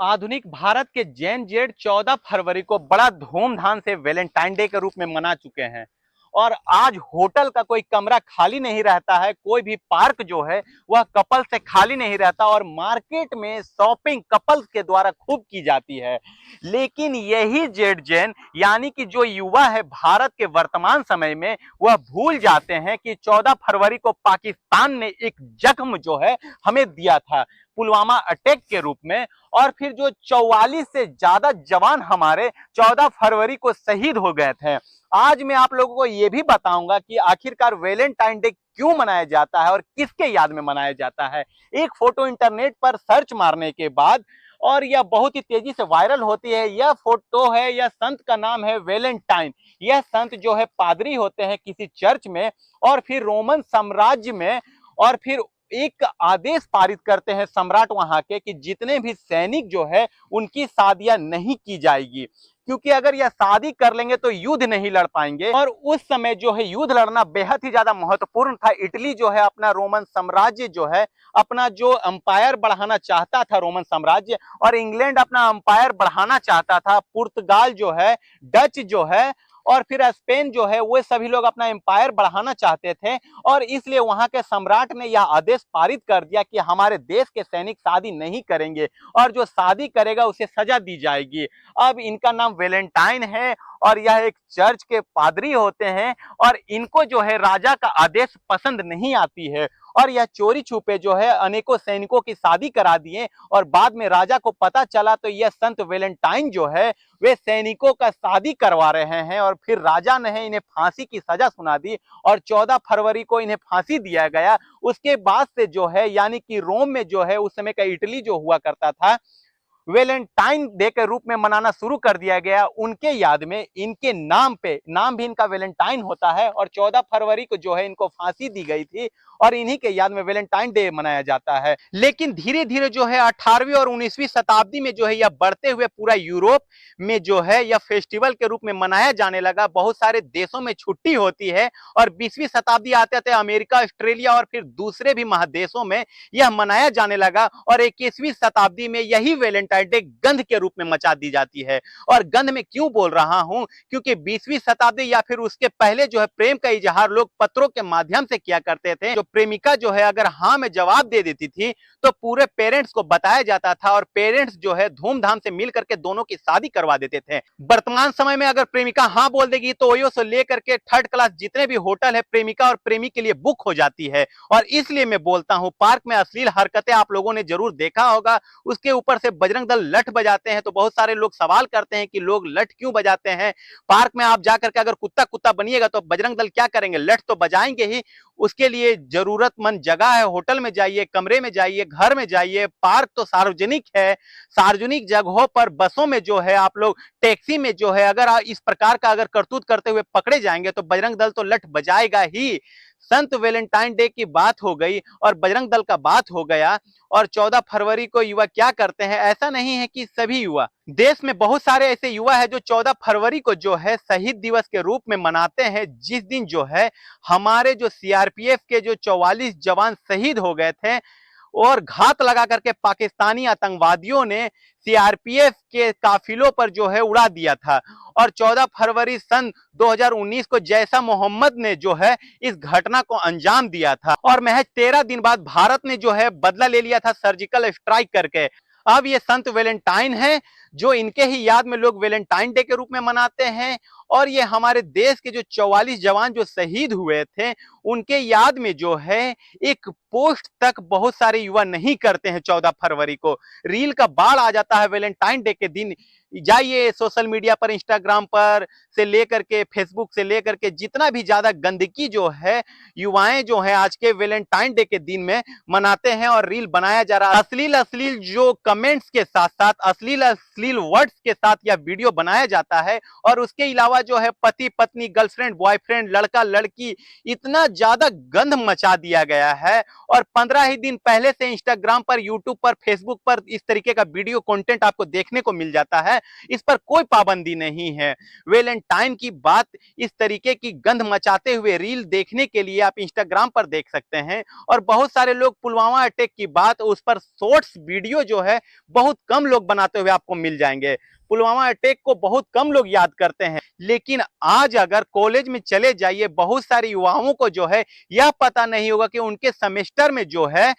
आधुनिक भारत के जेन जेड 14 फरवरी को बड़ा धूमधाम से वैलेंटाइन डे के रूप में मना चुके हैं। और आज होटल का कोई कमरा खाली नहीं रहता है, कोई भी पार्क जो है वह कपल से खाली नहीं रहता और मार्केट में शॉपिंग कपल्स के द्वारा खूब की जाती है। लेकिन यही जेड जेन यानी कि जो युवा है भारत के वर्तमान समय में, वह भूल जाते हैं कि 14 फरवरी को पाकिस्तान ने एक जख्म जो है हमें दिया था पुलवामा अटैक के रूप में। और फिर जो 44 से ज्यादा जवान हमारे 14 फरवरी को शहीद हो गए थे। आज मैं आप लोगों को यह भी बताऊंगा कि आखिरकार वैलेंटाइन डे क्यों मनाया जाता है और किसके याद में मनाया जाता है। एक फोटो इंटरनेट पर सर्च मारने के बाद और यह बहुत ही तेजी से वायरल होती है। यह फोटो है, यह संत का नाम है वैलेंटाइन। यह संत जो है पादरी होते हैं किसी चर्च में और फिर रोमन साम्राज्य में, और फिर एक आदेश पारित करते हैं सम्राट वहां के कि जितने भी सैनिक जो है उनकी शादियां नहीं की जाएगी, क्योंकि अगर यह शादी कर लेंगे तो युद्ध नहीं लड़ पाएंगे। और उस समय जो है युद्ध लड़ना बेहद ही ज्यादा महत्वपूर्ण था। इटली जो है अपना रोमन साम्राज्य जो है अपना जो अंपायर बढ़ाना चाहता था रोमन साम्राज्य, और इंग्लैंड अपना अंपायर बढ़ाना चाहता था। पुर्तगाल जो है, डच जो है और फिर स्पेन जो है, वो सभी लोग अपना एम्पायर बढ़ाना चाहते थे। और इसलिए वहां के सम्राट ने यह आदेश पारित कर दिया कि हमारे देश के सैनिक शादी नहीं करेंगे और जो शादी करेगा उसे सजा दी जाएगी। अब इनका नाम वैलेंटाइन है और यह एक चर्च के पादरी होते हैं और इनको जो है राजा का आदेश पसंद नहीं आती है और यह चोरी छुपे जो है अनेकों सैनिकों की शादी करा दिए। और बाद में राजा को पता चला तो यह संत वैलेंटाइन जो है वे सैनिकों का शादी करवा रहे हैं। और फिर राजा ने इन्हें फांसी की सजा सुना दी और 14 फरवरी को इन्हें फांसी दिया गया। उसके बाद से जो है यानी कि रोम में जो है उस समय का इटली जो हुआ करता था, वैलेंटाइन डे के रूप में मनाना शुरू कर दिया गया उनके याद में। इनके नाम पे, नाम भी इनका वैलेंटाइन होता है और 14 फरवरी को जो है इनको फांसी दी गई थी और इन्हीं के याद में वैलेंटाइन डे मनाया जाता है। लेकिन धीरे धीरे जो है 18वीं और 19वीं शताब्दी में जो है यह बढ़ते हुए पूरा यूरोप में जो है यह फेस्टिवल के रूप में मनाया जाने लगा। बहुत सारे देशों में छुट्टी होती है और 20वीं शताब्दी आते आते अमेरिका, ऑस्ट्रेलिया और फिर दूसरे भी महादेशों में यह मनाया जाने लगा। और 21वीं शताब्दी में यही वैलेंटाइन डे गंध के रूप में मचा दी जाती है। और गंध में क्यों बोल रहा हूं, क्योंकि 20वीं शताब्दी या फिर उसके पहले जो है प्रेम का इजहार लोग पत्रों के माध्यम से किया करते थे। जो प्रेमिका जो है अगर हाँ में जवाब दे देती थी तो पूरे पेरेंट्स को बताया जाता था और पेरेंट्स जो है धूमधाम से मिल करके दोनों की शादी करवा देते थे। वर्तमान समय में अगर प्रेमिका हाँ बोल देगी तो ओयो से लेकर के थर्ड क्लास जितने भी होटल है प्रेमिका और प्रेमी के लिए बुक हो जाती है। और इसलिए मैं बोलता हूं, पार्क में अश्लील हरकतें आप लोगों ने जरूर देखा होगा, उसके ऊपर से बजरंग दल लठ बजाते हैं तो बहुत सारे लोग सवाल करते हैं कि लोग लठ क्यों बजाते हैं। पार्क में आप जाकर के अगर कुत्ता कुत्ता बनिएगा तो बजरंग दल क्या करेंगे, लठ तो बजाएंगे ही। उसके लिए जरूरतमंद जगह है, होटल में जाइए, कमरे में जाइए, घर में जाइए। पार्क तो सार्वजनिक है, सार्वजनिक जगहों पर, बसों में जो है आप लोग, टैक्सी में जो है अगर इस प्रकार का अगर करतूत करते हुए पकड़े जाएंगे तो बजरंग दल तो लठ बजाएगा ही। संत वैलेंटाइन डे की बात हो गई और बजरंग दल का बात हो गया। और 14 फरवरी को युवा क्या करते हैं, ऐसा नहीं है कि सभी युवा, देश में बहुत सारे ऐसे युवा है जो 14 फरवरी को जो है शहीद दिवस के रूप में मनाते हैं, जिस दिन जो है हमारे जो सीआरपीएफ के जो 44 जवान शहीद हो गए थे और घात लगा करके पाकिस्तानी आतंकवादियों ने सीआरपीएफ के काफिलों पर जो है उड़ा दिया था। और 14 फरवरी सन 2019 को जैसा मोहम्मद ने जो है इस घटना को अंजाम दिया था और महज 13 दिन बाद भारत ने जो है बदला ले लिया था सर्जिकल स्ट्राइक करके। अब ये संत वैलेंटाइन है जो इनके ही याद में लोग वैलेंटाइन डे के रूप में मनाते हैं। और ये हमारे देश के जो 44 जवान जो शहीद हुए थे उनके याद में जो है एक पोस्ट तक बहुत सारे युवा नहीं करते हैं। 14 फरवरी को रील का बाढ़ आ जाता है वैलेंटाइन डे के दिन। जाइए सोशल मीडिया पर, इंस्टाग्राम पर से लेकर के फेसबुक से लेकर के जितना भी ज्यादा गंदगी जो है युवाएं जो है आज के वैलेंटाइन डे के दिन में मनाते हैं और रील बनाया जा रहा है। अश्लील अश्लील जो कमेंट्स के साथ साथ अश्लील अश्लील वर्ड्स के साथ यह वीडियो बनाया जाता है। और उसके अलावा अलावा जो है पति पत्नी, गर्लफ्रेंड बॉयफ्रेंड, लड़का लड़की, इतना ज्यादा गंध मचा दिया गया है। और 15 ही दिन पहले से इंस्टाग्राम पर, यूट्यूब पर, फेसबुक पर इस तरीके का वीडियो कंटेंट आपको देखने को मिल जाता है। इस पर कोई पाबंदी नहीं है। वैलेंटाइन की बात, इस तरीके की गंध मचाते हुए रील देखने के लिए आप इंस्टाग्राम पर देख सकते हैं। और बहुत सारे लोग पुलवामा अटैक की बात, उस पर शॉर्ट्स वीडियो जो है बहुत कम लोग बनाते हुए आपको मिल जाएंगे। पुलवामा अटैक को बहुत कम लोग याद करते हैं, लेकिन आज अगर कॉलेज में चले जाइए, बहुत सारे युवाओं को जो है यह पता नहीं होगा कि उनके सेमेस्टर में जो है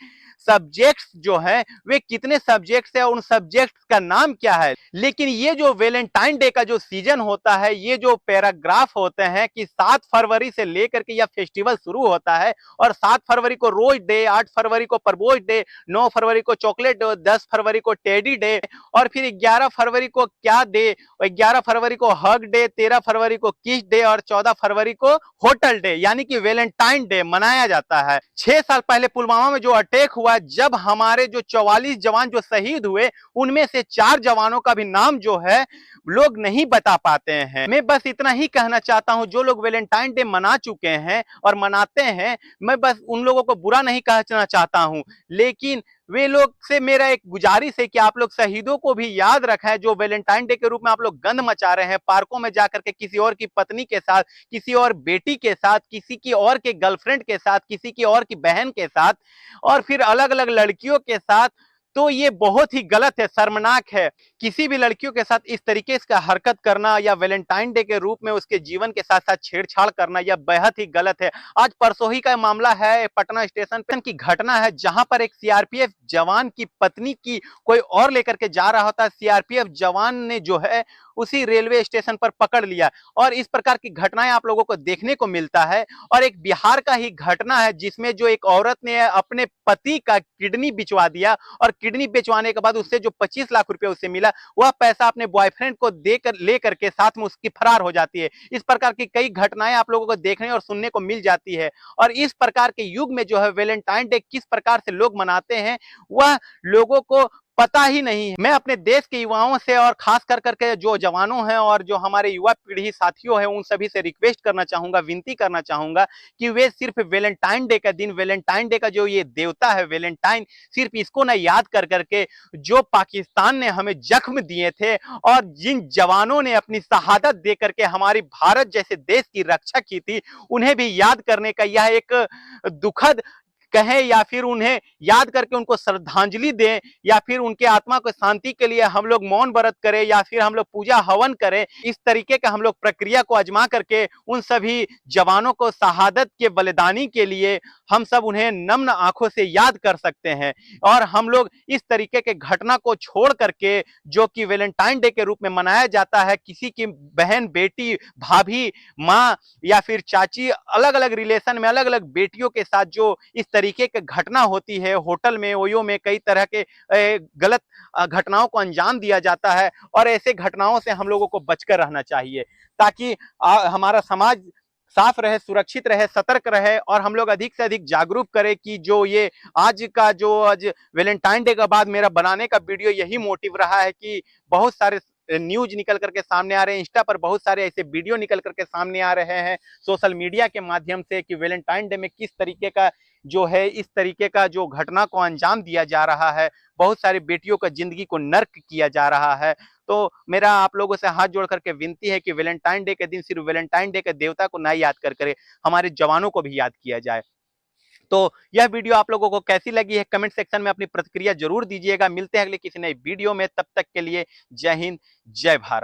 सब्जेक्ट्स जो है वे कितने सब्जेक्ट्स है, उन सब्जेक्ट्स का नाम क्या है। लेकिन ये जो वैलेंटाइन डे का जो सीजन होता है, ये जो पैराग्राफ होते हैं कि 7 फरवरी से लेकर के यह फेस्टिवल शुरू होता है, और 7 फरवरी को रोज डे, 8 फरवरी को प्रपोज डे, 9 फरवरी को चॉकलेट डे, 10 फरवरी को टेडी डे, और फिर 11 फरवरी को क्या डे, 11 फरवरी को हग डे, 13 फरवरी को किस डे, और 14 फरवरी को होटल डे, यानी कि वैलेंटाइन डे मनाया जाता है। 6 साल पहले पुलवामा में जो अटैक हुआ, जब हमारे जो 44 जवान जो शहीद हुए, उनमें से 4 जवानों का भी नाम जो है लोग नहीं बता पाते हैं। मैं बस इतना ही कहना चाहता हूं, जो लोग वैलेंटाइन डे मना चुके हैं और मनाते हैं, मैं बस उन लोगों को बुरा नहीं कहना चाहता हूं, लेकिन वे लोग से मेरा एक गुजारिश है कि आप लोग शहीदों को भी याद रखें, जो वैलेंटाइन डे के रूप में आप लोग गंद मचा रहे हैं, पार्कों में जाकर के किसी और की पत्नी के साथ, किसी और बेटी के साथ, किसी की और के गर्लफ्रेंड के साथ, किसी की और की बहन के साथ, और फिर अलग अलग लड़कियों के साथ। तो ये बहुत ही गलत है, शर्मनाक है। किसी भी लड़कियों के साथ इस तरीके से हरकत करना या वैलेंटाइन डे के रूप में उसके जीवन के साथ साथ छेड़छाड़ करना, यह बेहद ही गलत है। आज परसों ही का मामला है, पटना स्टेशन पे की घटना है, जहां पर एक सीआरपीएफ जवान की पत्नी की कोई और लेकर के जा रहा होता है, सीआरपीएफ जवान ने जो है उसी रेलवे स्टेशन पर पकड़ लिया। और इस प्रकार की घटनाएं आप लोगों को देखने को मिलता है। और एक बिहार का ही घटना है, जिसमें जो एक औरत ने अपने पति का किडनी बिचवा दिया, और किडनी बेचवाने के बाद उससे जो 25 लाख रुपए उससे मिला, वह पैसा अपने बॉयफ्रेंड को देकर लेकर के साथ में उसकी फरार हो जाती है। इस प्रकार की कई घटनाएं आप लोगों को देखने और सुनने को मिल जाती है। और इस प्रकार के युग में जो है वैलेंटाइन डे किस प्रकार से लोग मनाते हैं, वह लोगों को पता ही नहीं है। मैं अपने देश के युवाओं से, और खास कर करके जो जवानों हैं और जो हमारे युवा पीढ़ी साथियों हैं, उन सभी से रिक्वेस्ट करना चाहूंगा, विनती करना चाहूंगा कि वे सिर्फ वैलेंटाइन डे का दिन, वैलेंटाइन डे का जो ये देवता है वैलेंटाइन, सिर्फ इसको ना याद कर करके, जो पाकिस्तान ने हमें जख्म दिए थे और जिन जवानों ने अपनी शहादत दे करके हमारी भारत जैसे देश की रक्षा की थी, उन्हें भी याद करने का यह एक दुखद कहें, या फिर उन्हें याद करके उनको श्रद्धांजलि दें, या फिर उनके आत्मा को शांति के लिए हम लोग मौन व्रत करें, या फिर हम लोग पूजा हवन करें। इस तरीके का हम लोग प्रक्रिया को आजमा करके उन सभी जवानों को शहादत के बलिदानी के लिए हम सब उन्हें नम्र आंखों से याद कर सकते हैं। और हम लोग इस तरीके के घटना को छोड़ करके, जो कि वैलेंटाइन डे के रूप में मनाया जाता है, किसी की बहन, बेटी, भाभी, माँ या फिर चाची, अलग अलग रिलेशन में अलग अलग बेटियों के साथ जो इस तरीके की घटना होती है, होटल में, ओयो में कई तरह के गलत घटनाओं को अंजाम दिया जाता है। और ऐसे घटनाओं से हम लोगों को बचकर रहना चाहिए, ताकि हमारा समाज साफ रहे, सुरक्षित रहे, सतर्क रहे, और हम लोग अधिक से अधिक जागरूक करें कि जो ये आज का जो आज वैलेंटाइन डे के बाद मेरा बनाने का वीडियो यही मोटिव रहा है कि बहुत सारे न्यूज निकल करके सामने आ रहे हैं, इंस्टा पर बहुत सारे ऐसे वीडियो निकल करके सामने आ रहे हैं सोशल मीडिया के माध्यम से, कि वैलेंटाइन डे में किस तरीके का जो है, इस तरीके का जो घटना को अंजाम दिया जा रहा है, बहुत सारी बेटियों का जिंदगी को नर्क किया जा रहा है। तो मेरा आप लोगों से हाथ जोड़ करके विनती है कि वैलेंटाइन डे के दिन सिर्फ वैलेंटाइन डे के देवता को ना याद कर करे, हमारे जवानों को भी याद किया जाए। तो यह वीडियो आप लोगों को कैसी लगी है, कमेंट सेक्शन में अपनी प्रतिक्रिया जरूर दीजिएगा। मिलते हैं अगले किसी नए वीडियो में, तब तक के लिए जय हिंद, जय भारत।